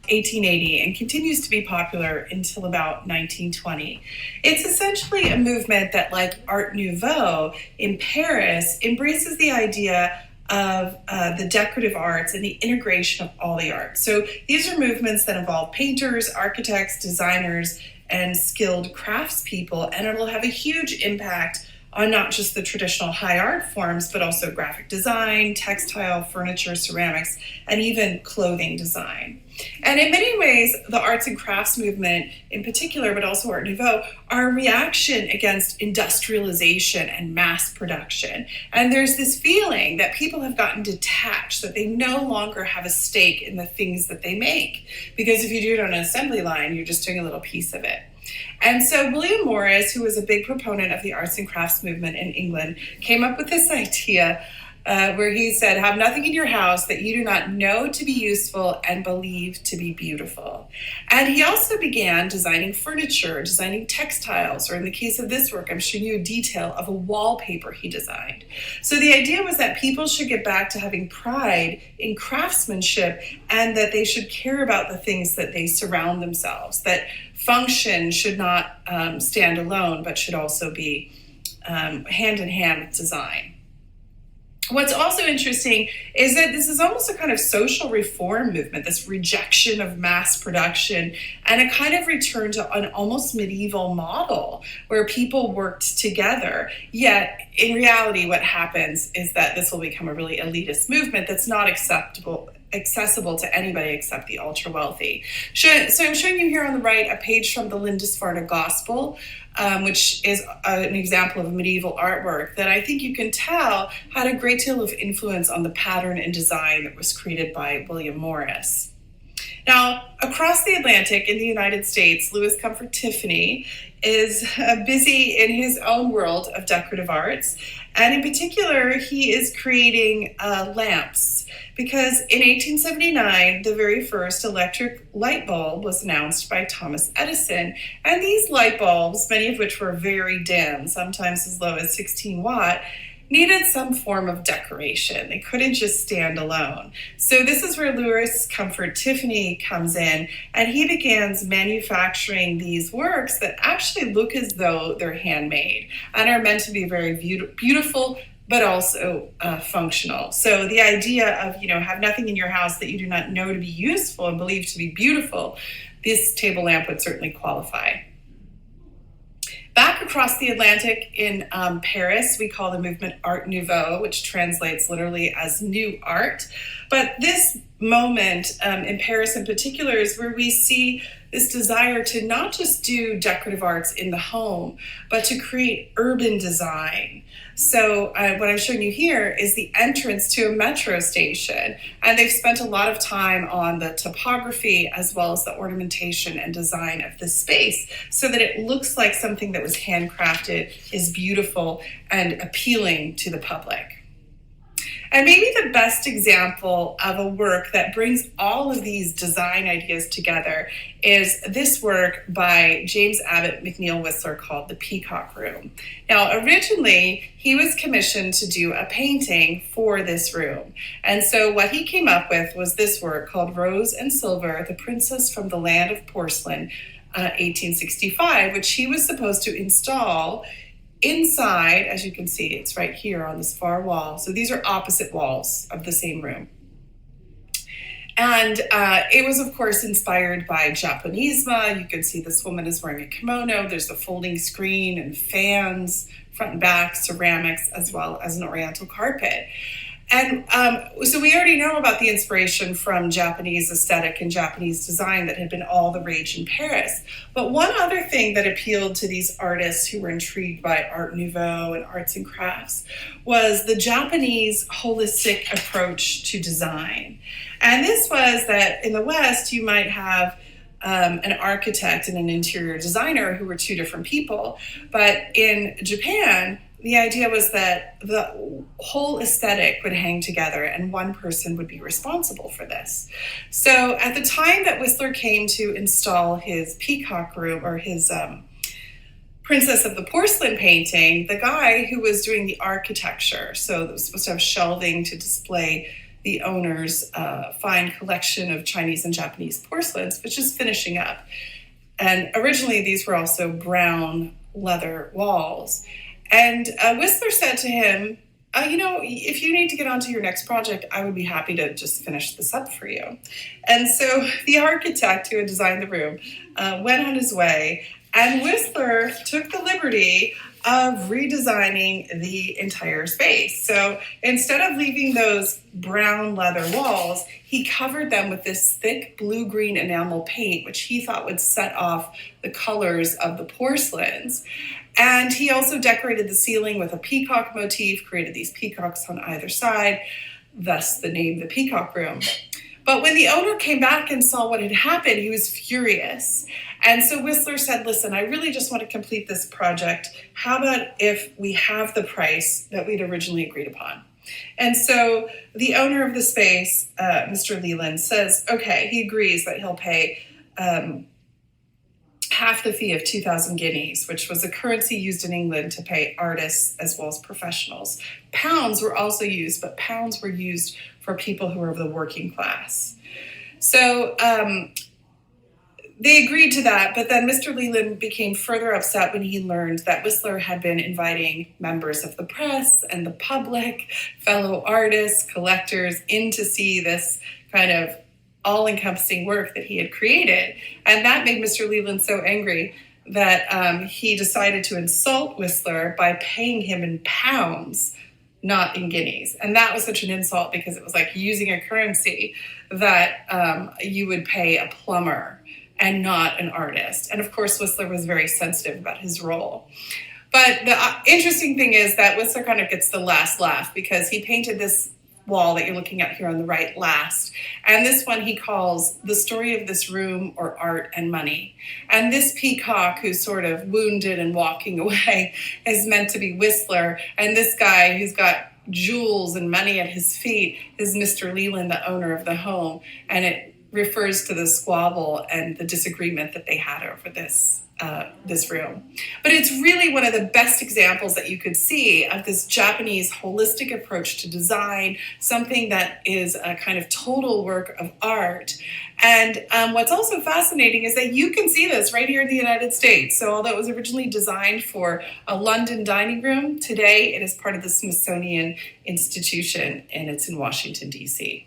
1880 and continues to be popular until about 1920. It's essentially a movement that, like Art Nouveau in Paris, embraces the idea of the decorative arts and the integration of all the arts. So these are movements that involve painters, architects, designers, and skilled craftspeople, and it'll have a huge impact on not just the traditional high art forms, but also graphic design, textile, furniture, ceramics, and even clothing design. And in many ways, the arts and crafts movement in particular, but also Art Nouveau, are a reaction against industrialization and mass production. And there's this feeling that people have gotten detached, that they no longer have a stake in the things that they make. Because if you do it on an assembly line, you're just doing a little piece of it. And so William Morris, who was a big proponent of the arts and crafts movement in England, came up with this idea where he said, have nothing in your house that you do not know to be useful and believe to be beautiful. And he also began designing furniture, designing textiles, or in the case of this work, I'm showing you a detail of a wallpaper he designed. So the idea was that people should get back to having pride in craftsmanship and that they should care about the things that they surround themselves, that function should not stand alone, but should also be hand in hand with design. What's also interesting is that this is almost a kind of social reform movement, this rejection of mass production and a kind of return to an almost medieval model where people worked together. Yet, in reality, what happens is that this will become a really elitist movement that's not accessible to anybody except the ultra wealthy. So I'm showing you here on the right a page from the Lindisfarne Gospel, which is an example of medieval artwork that I think you can tell had a great deal of influence on the pattern and design that was created by William Morris. Now, across the Atlantic in the United States, Louis Comfort Tiffany is busy in his own world of decorative arts. And in particular, he is creating lamps because in 1879, the very first electric light bulb was announced by Thomas Edison. And these light bulbs, many of which were very dim, sometimes as low as 16 watt, needed some form of decoration. They couldn't just stand alone. So this is where Louis Comfort Tiffany comes in, and he begins manufacturing these works that actually look as though they're handmade and are meant to be very beautiful, but also functional. So the idea of, have nothing in your house that you do not know to be useful and believe to be beautiful, this table lamp would certainly qualify. Back across the Atlantic in Paris, we call the movement Art Nouveau, which translates literally as new art. But this moment in Paris in particular is where we see this desire to not just do decorative arts in the home, but to create urban design. So what I'm showing you here is the entrance to a metro station. And they've spent a lot of time on the topography as well as the ornamentation and design of the space so that it looks like something that was handcrafted, is beautiful and appealing to the public. And maybe the best example of a work that brings all of these design ideas together is this work by James Abbott McNeill Whistler called The Peacock Room. Now, originally, he was commissioned to do a painting for this room. And so what he came up with was this work called Rose and Silver, The Princess from the Land of Porcelain, 1865, which he was supposed to install inside. As you can see, it's right here on this far wall. So these are opposite walls of the same room. And it was, of course, inspired by Japonismo. You can see this woman is wearing a kimono. There's the folding screen and fans, front and back, ceramics, as well as an oriental carpet. And so we already know about the inspiration from Japanese aesthetic and Japanese design that had been all the rage in Paris. But one other thing that appealed to these artists who were intrigued by Art Nouveau and arts and crafts was the Japanese holistic approach to design. And this was that in the West, you might have an architect and an interior designer who were two different people. But in Japan, the idea was that the whole aesthetic would hang together and one person would be responsible for this. So at the time that Whistler came to install his Peacock Room, or his Princess of the Porcelain painting, the guy who was doing the architecture, so it was supposed to have shelving to display the owner's fine collection of Chinese and Japanese porcelains, which is finishing up. And originally, these were also brown leather walls. And Whistler said to him, if you need to get on to your next project, I would be happy to just finish this up for you. And so the architect who had designed the room went on his way, and Whistler took the liberty of redesigning the entire space. So instead of leaving those brown leather walls, he covered them with this thick blue-green enamel paint, which he thought would set off the colors of the porcelains. And he also decorated the ceiling with a peacock motif, created these peacocks on either side, thus the name The Peacock Room. But when the owner came back and saw what had happened, he was furious. And so Whistler said, listen, I really just want to complete this project. How about if we have the price that we'd originally agreed upon? And so the owner of the space, Mr. Leland, says, okay, he agrees that he'll pay half the fee of 2,000 guineas, which was a currency used in England to pay artists as well as professionals. Pounds were also used, but pounds were used for people who were of the working class. So they agreed to that, but then Mr. Leland became further upset when he learned that Whistler had been inviting members of the press and the public, fellow artists, collectors, in to see this kind of all-encompassing work that he had created. And that made Mr. Leland so angry that he decided to insult Whistler by paying him in pounds, not in guineas. And that was such an insult because it was like using a currency that you would pay a plumber and not an artist. And of course, Whistler was very sensitive about his role. But the interesting thing is that Whistler kind of gets the last laugh because he painted this wall that you're looking at here on the right last. And this one he calls The Story of This Room, or Art and Money. And this peacock who's sort of wounded and walking away is meant to be Whistler. And this guy who's got jewels and money at his feet is Mr. Leland, the owner of the home. And it refers to the squabble and the disagreement that they had over this room. But it's really one of the best examples that you could see of this Japanese holistic approach to design, something that is a kind of total work of art. And what's also fascinating is that you can see this right here in the United States. So although it was originally designed for a London dining room, today it is part of the Smithsonian Institution and it's in Washington, D.C.